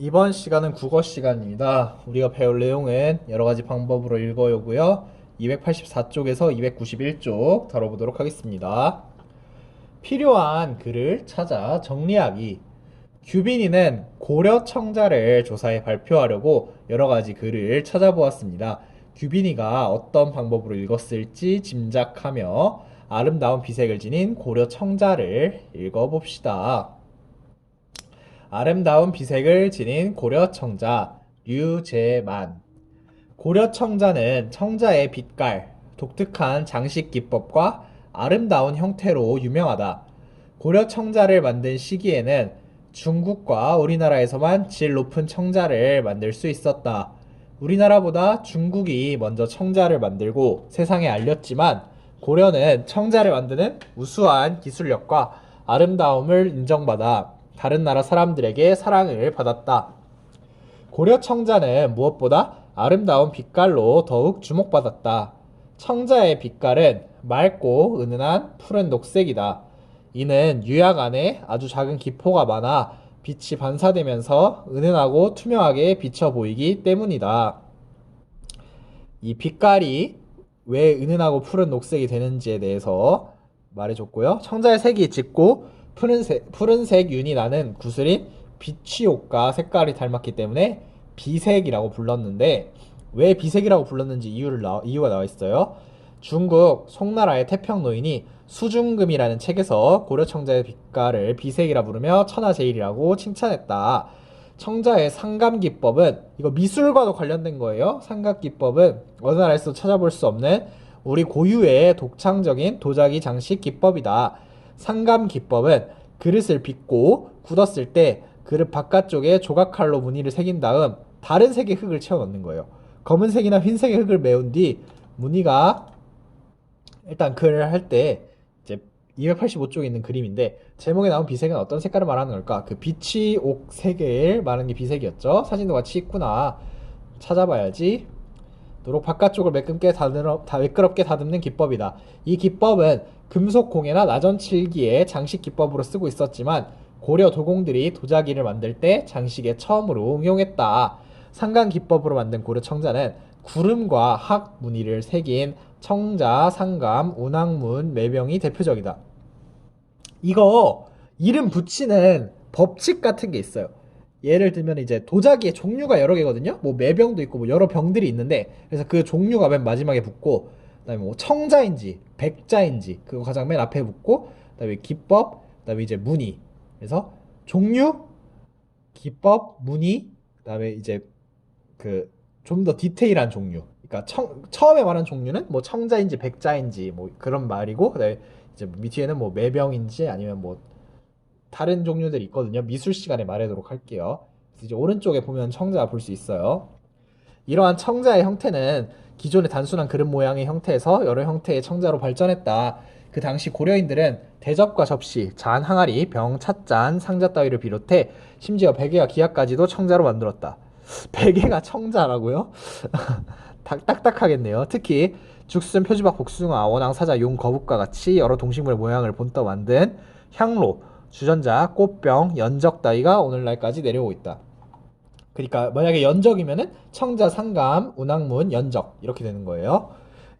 이번 시간은 국어 시간입니다. 우리가 배울 내용은 여러 가지 방법으로 읽어오고요. 284쪽에서 291쪽 다뤄보도록 하겠습니다. 필요한 글을 찾아 정리하기. 규빈이는 고려 청자를 조사해 발표하려고 여러 가지 글을 찾아보았습니다. 규빈이가 어떤 방법으로 읽었을지 짐작하며 아름다운 비색을 지닌 고려 청자를 읽어봅시다. 아름다운 비색을 지닌 고려 청자 류제만. 고려 청자는 청자의 빛깔, 독특한 장식 기법과 아름다운 형태로 유명하다. 고려 청자를 만든 시기에는 중국과 우리나라에서만 질 높은 청자를 만들 수 있었다. 우리나라보다 중국이 먼저 청자를 만들고 세상에 알렸지만 고려는 청자를 만드는 우수한 기술력과 아름다움을 인정받아 다른 나라 사람들에게 사랑을 받았다. 고려 청자는 무엇보다 아름다운 빛깔로 더욱 주목받았다. 청자의 빛깔은 맑고 은은한 푸른 녹색이다. 이는 유약 안에 아주 작은 기포가 많아 빛이 반사되면서 은은하고 투명하게 비쳐 보이기 때문이다. 이 빛깔이 왜 은은하고 푸른 녹색이 되는지에 대해서 말해줬고요. 청자의 색이 짙고 푸른색 윤이 나는 구슬인 비취옥과 색깔이 닮았기 때문에 비색이라고 불렀는데, 왜 비색이라고 불렀는지 이유가 나와 있어요. 중국 송나라의 태평노인이 수중금이라는 책에서 고려 청자의 빛깔을 비색이라 부르며 천하제일이라고 칭찬했다. 청자의 상감기법은, 이거 미술과도 관련된 거예요. 상감기법은 어느 나라에서도 찾아볼 수 없는 우리 고유의 독창적인 도자기 장식 기법이다. 상감기법은 그릇을 빚고 굳었을 때 그릇 바깥쪽에 조각칼로 무늬를 새긴 다음 다른 색의 흙을 채워 넣는 거예요. 검은색이나 흰색의 흙을 메운 뒤 무늬가, 일단 글을 할 때 이제 285쪽에 있는 그림인데 제목에 나온 비색은 어떤 색깔을 말하는 걸까? 그 빛이 옥색을 말하는 게 비색이었죠. 사진도 같이 있구나. 찾아봐야지. 도록 바깥쪽을 매끄럽게 다듬는 기법이다. 이 기법은 금속 공예나 나전칠기의 장식 기법으로 쓰고 있었지만 고려 도공들이 도자기를 만들 때 장식에 처음으로 응용했다. 상간 기법으로 만든 고려 청자는 구름과 학 무늬를 새긴 청자, 상감, 운항문, 매병이 대표적이다. 이거 이름 붙이는 법칙 같은 게 있어요. 예를 들면 이제 도자기의 종류가 여러 개거든요. 뭐 매병도 있고 뭐 여러 병들이 있는데, 그래서 그 종류가 맨 마지막에 붙고, 그다음에 뭐 청자인지 백자인지 그거 가장 맨 앞에 붙고, 그다음에 기법, 그다음에 이제 무늬. 그래서 종류, 기법, 무늬, 그다음에 이제 그 좀 더 디테일한 종류. 그러니까 처음에 말한 종류는 뭐 청자인지 백자인지 뭐 그런 말이고, 그다음에 이제 밑에는 뭐 매병인지 아니면 뭐 다른 종류들이 있거든요. 미술 시간에 말하도록 할게요. 그래서 이제 오른쪽에 보면 청자 볼 수 있어요. 이러한 청자의 형태는 기존의 단순한 그릇 모양의 형태에서 여러 형태의 청자로 발전했다. 그 당시 고려인들은 대접과 접시, 잔, 항아리, 병, 찻잔, 상자 따위를 비롯해 심지어 베개와 기약까지도 청자로 만들었다. 베개가 청자라고요? 딱딱하겠네요. 특히 죽순, 표지박, 복숭아, 원앙, 사자, 용, 거북과 같이 여러 동식물의 모양을 본떠 만든 향로, 주전자, 꽃병, 연적 따위가 오늘날까지 내려오고 있다. 그러니까 만약에 연적이면은 청자, 상감, 운항문, 연적 이렇게 되는 거예요.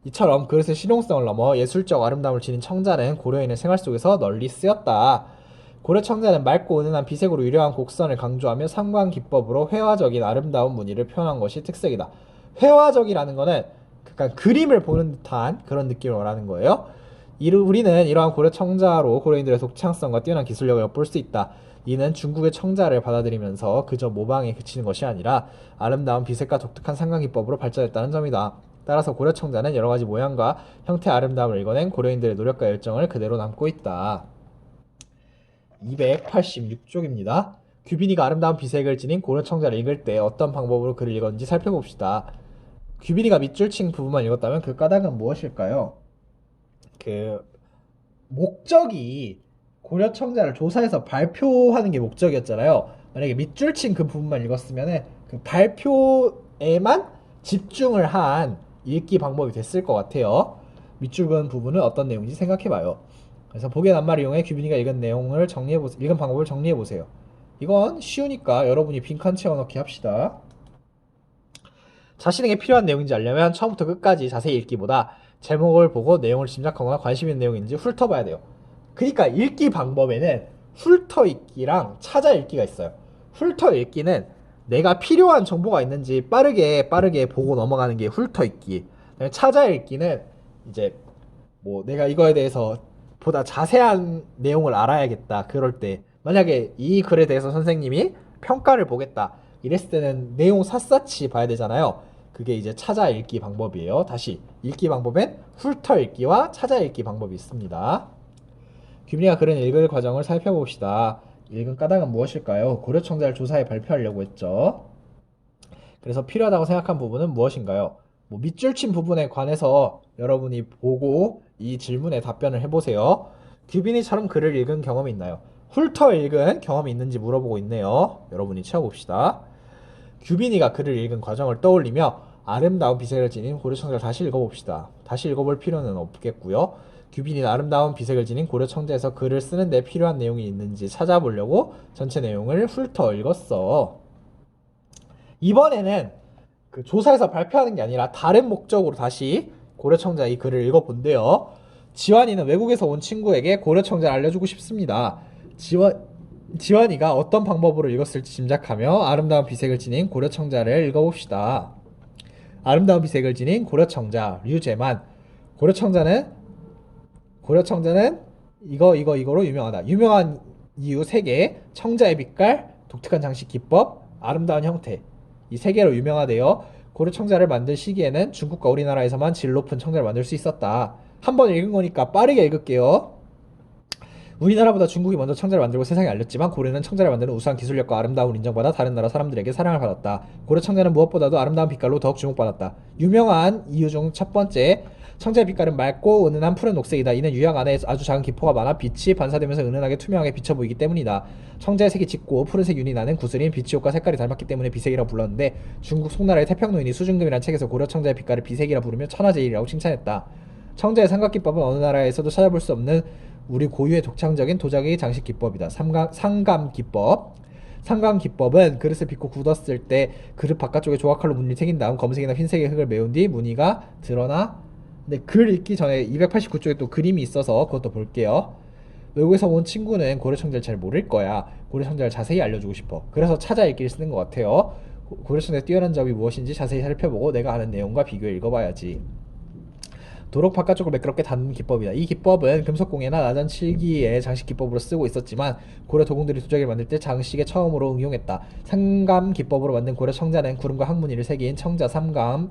이처럼 그릇의 실용성을 넘어 예술적 아름다움을 지닌 청자는 고려인의 생활 속에서 널리 쓰였다. 고려 청자는 맑고 은은한 비색으로 유려한 곡선을 강조하며 상관 기법으로 회화적인 아름다운 무늬를 표현한 것이 특색이다. 회화적이라는 거는 그러니까 그림을 보는 듯한 그런 느낌을 말하는 거예요. 우리는 이러한 고려 청자로 고려인들의 독창성과 뛰어난 기술력을 엿볼 수 있다. 이는 중국의 청자를 받아들이면서 그저 모방에 그치는 것이 아니라 아름다운 비색과 독특한 상관기법으로 발전했다는 점이다. 따라서 고려 청자는 여러 가지 모양과 형태의 아름다움을 읽어낸 고려인들의 노력과 열정을 그대로 담고 있다. 286쪽입니다. 규빈이가 아름다운 비색을 지닌 고려 청자를 읽을 때 어떤 방법으로 글을 읽었는지 살펴봅시다. 규빈이가 밑줄 친 부분만 읽었다면 그 까닭은 무엇일까요? 그 목적이 고려 청자를 조사해서 발표하는 게 목적이었잖아요. 만약에 밑줄 친 그 부분만 읽었으면은 그 발표에만 집중을 한 읽기 방법이 됐을 것 같아요. 밑줄 그은 부분은 어떤 내용인지 생각해봐요. 그래서 보기 낱말을 이용해 규빈이가 읽은 방법을 정리해보세요. 이건 쉬우니까 여러분이 빈칸 채워넣기 합시다. 자신에게 필요한 내용인지 알려면 처음부터 끝까지 자세히 읽기보다 제목을 보고 내용을 짐작하거나 관심 있는 내용인지 훑어봐야 돼요. 그러니까 읽기 방법에는 훑어 읽기랑 찾아 읽기가 있어요. 훑어 읽기는 내가 필요한 정보가 있는지 빠르게 보고 넘어가는 게 훑어 읽기. 찾아 읽기는 이제 뭐 내가 이거에 대해서 보다 자세한 내용을 알아야겠다. 그럴 때 만약에 이 글에 대해서 선생님이 평가를 보겠다. 이랬을 때는 내용 샅샅이 봐야 되잖아요. 그게 이제 찾아 읽기 방법이에요. 다시 읽기 방법엔 훑어 읽기와 찾아 읽기 방법이 있습니다. 규민이가 글은 읽을 과정을 살펴봅시다. 읽은 까닭은 무엇일까요? 고려청자를 조사해 발표하려고 했죠. 그래서 필요하다고 생각한 부분은 무엇인가요? 뭐 밑줄 친 부분에 관해서 여러분이 보고 이 질문에 답변을 해보세요. 규빈이처럼 글을 읽은 경험이 있나요? 훑어 읽은 경험이 있는지 물어보고 있네요. 여러분이 채워봅시다. 규빈이가 글을 읽은 과정을 떠올리며 아름다운 비색을 지닌 고려청자를 다시 읽어봅시다. 다시 읽어볼 필요는 없겠고요. 규빈이는 아름다운 비색을 지닌 고려청자에서 글을 쓰는데 필요한 내용이 있는지 찾아보려고 전체 내용을 훑어 읽었어. 이번에는 그 조사에서 발표하는 게 아니라 다른 목적으로 다시 고려청자 이 글을 읽어본대요. 지환이는 외국에서 온 친구에게 고려청자를 알려주고 싶습니다. 지환이가 어떤 방법으로 읽었을지 짐작하며 아름다운 비색을 지닌 고려청자를 읽어봅시다. 아름다운 비색을 지닌 고려청자 류제만. 고려청자는 이거로 유명하다. 유명한 이유 3개. 청자의 빛깔, 독특한 장식 기법, 아름다운 형태. 이 3개로 유명하대요. 고려청자를 만들 시기에는 중국과 우리나라에서만 질 높은 청자를 만들 수 있었다. 한 번 읽은 거니까 빠르게 읽을게요. 우리나라보다 중국이 먼저 청자를 만들고 세상에 알렸지만 고려는 청자를 만드는 우수한 기술력과 아름다움을 인정받아 다른 나라 사람들에게 사랑을 받았다. 고려 청자는 무엇보다도 아름다운 빛깔로 더욱 주목받았다. 유명한 이유 중 첫 번째, 청자의 빛깔은 맑고 은은한 푸른 녹색이다. 이는 유약 안에 아주 작은 기포가 많아 빛이 반사되면서 은은하게 투명하게 비쳐 보이기 때문이다. 청자의 색이 짙고 푸른색 윤이 나는 구슬인 빛의 옷과 색깔이 닮았기 때문에 비색이라 불렀는데 중국 송나라의 태평노인이 수중금이라는 책에서 고려 청자의 빛깔을 비색이라 부르며 천하제일이라고 칭찬했다. 청자의 삼각기법은 어느 나라에서도 찾아볼 수 없는 우리 고유의 독창적인 도자기 장식 기법이다. 상감기법. 상감기법은 그릇을 빚고 굳었을 때 그릇 바깥쪽에 조각칼로 무늬를 새긴 다음 검은색이나 흰색의 흙을 메운 뒤 무늬가 드러나. 근데 글 읽기 전에 289쪽에 또 그림이 있어서 그것도 볼게요. 외국에서 온 친구는 고려청자를 잘 모를 거야. 고려청자를 자세히 알려주고 싶어. 그래서 찾아 읽기를 쓰는 것 같아요. 고려청자의 뛰어난 점이 무엇인지 자세히 살펴보고 내가 아는 내용과 비교해 읽어봐야지. 도록 바깥쪽을 매끄럽게 닫는 기법이다. 이 기법은 금속공예나 나전 칠기의 장식 기법으로 쓰고 있었지만 고려 도공들이 도자기를 만들 때 장식에 처음으로 응용했다. 상감 기법으로 만든 고려 청자는 구름과 항무늬를 새긴 청자 상감,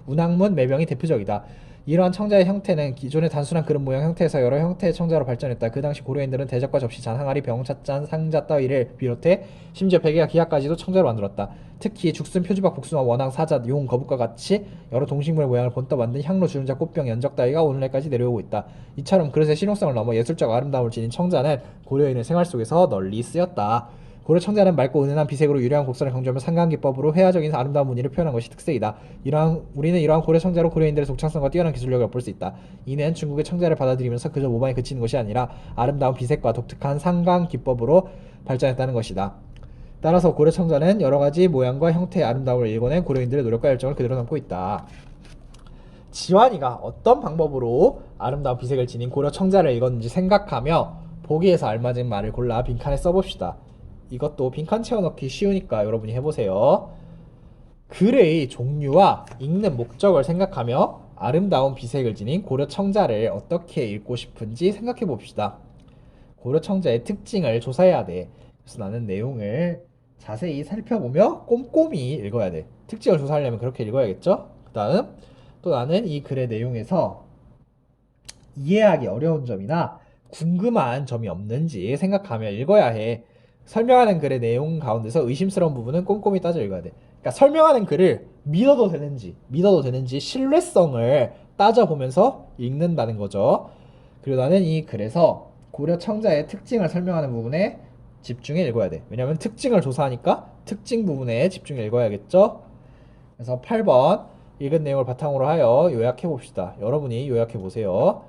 운항문, 매병이 대표적이다. 이러한 청자의 형태는 기존의 단순한 그릇 모양 형태에서 여러 형태의 청자로 발전했다. 그 당시 고려인들은 대접과 접시, 잔, 항아리, 병, 찻잔, 상자 따위를 비롯해 심지어 베개와 기약까지도 청자로 만들었다. 특히 죽순, 표주박, 복숭아, 원앙, 사자, 용, 거북과 같이 여러 동식물 모양을 본떠 만든 향로, 주름자, 꽃병, 연적 따위가 오늘날까지 내려오고 있다. 이처럼 그릇의 실용성을 넘어 예술적 아름다움을 지닌 청자는 고려인의 생활 속에서 널리 쓰였다. 고려 청자는 맑고 은은한 비색으로 유려한 곡선을 강조하며 상강기법으로 회화적인 아름다운 무늬를 표현한 것이 특색이다. 우리는 이러한 고려 청자로 고려인들의 독창성과 뛰어난 기술력을 엿볼 수 있다. 이는 중국의 청자를 받아들이면서 그저 모방에 그치는 것이 아니라 아름다운 비색과 독특한 상강기법으로 발전했다는 것이다. 따라서 고려 청자는 여러가지 모양과 형태의 아름다움을 일궈낸 고려인들의 노력과 열정을 그대로 담고 있다. 지환이가 어떤 방법으로 아름다운 비색을 지닌 고려 청자를 읽었는지 생각하며 보기에서 알맞은 말을 골라 빈칸에 써봅시다. 이것도 빈칸 채워넣기 쉬우니까 여러분이 해보세요. 글의 종류와 읽는 목적을 생각하며 아름다운 비색을 지닌 고려 청자를 어떻게 읽고 싶은지 생각해 봅시다. 고려 청자의 특징을 조사해야 돼. 그래서 나는 내용을 자세히 살펴보며 꼼꼼히 읽어야 돼. 특징을 조사하려면 그렇게 읽어야겠죠? 그 다음 또 나는 이 글의 내용에서 이해하기 어려운 점이나 궁금한 점이 없는지 생각하며 읽어야 해. 설명하는 글의 내용 가운데서 의심스러운 부분은 꼼꼼히 따져 읽어야 돼. 그러니까 설명하는 글을 믿어도 되는지 신뢰성을 따져보면서 읽는다는 거죠. 그리고 나는 이 글에서 고려 청자의 특징을 설명하는 부분에 집중해 읽어야 돼. 왜냐면 특징을 조사하니까 특징 부분에 집중해 읽어야겠죠. 그래서 8번 읽은 내용을 바탕으로 하여 요약해 봅시다. 여러분이 요약해 보세요.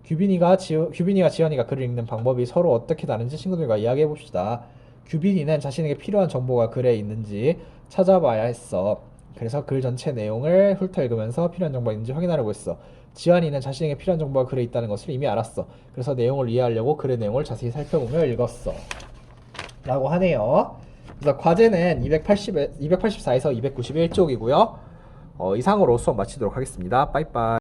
규빈이가 지연이가 글을 읽는 방법이 서로 어떻게 다른지 친구들과 이야기해 봅시다. 규빈이는 자신에게 필요한 정보가 글에 있는지 찾아봐야 했어. 그래서 글 전체 내용을 훑어읽으면서 필요한 정보가 있는지 확인하려고 했어. 지환이는 자신에게 필요한 정보가 글에 있다는 것을 이미 알았어. 그래서 내용을 이해하려고 글의 내용을 자세히 살펴보며 읽었어. 라고 하네요. 그래서 과제는 284에서 291쪽이고요. 이상으로 수업 마치도록 하겠습니다. 빠이빠이.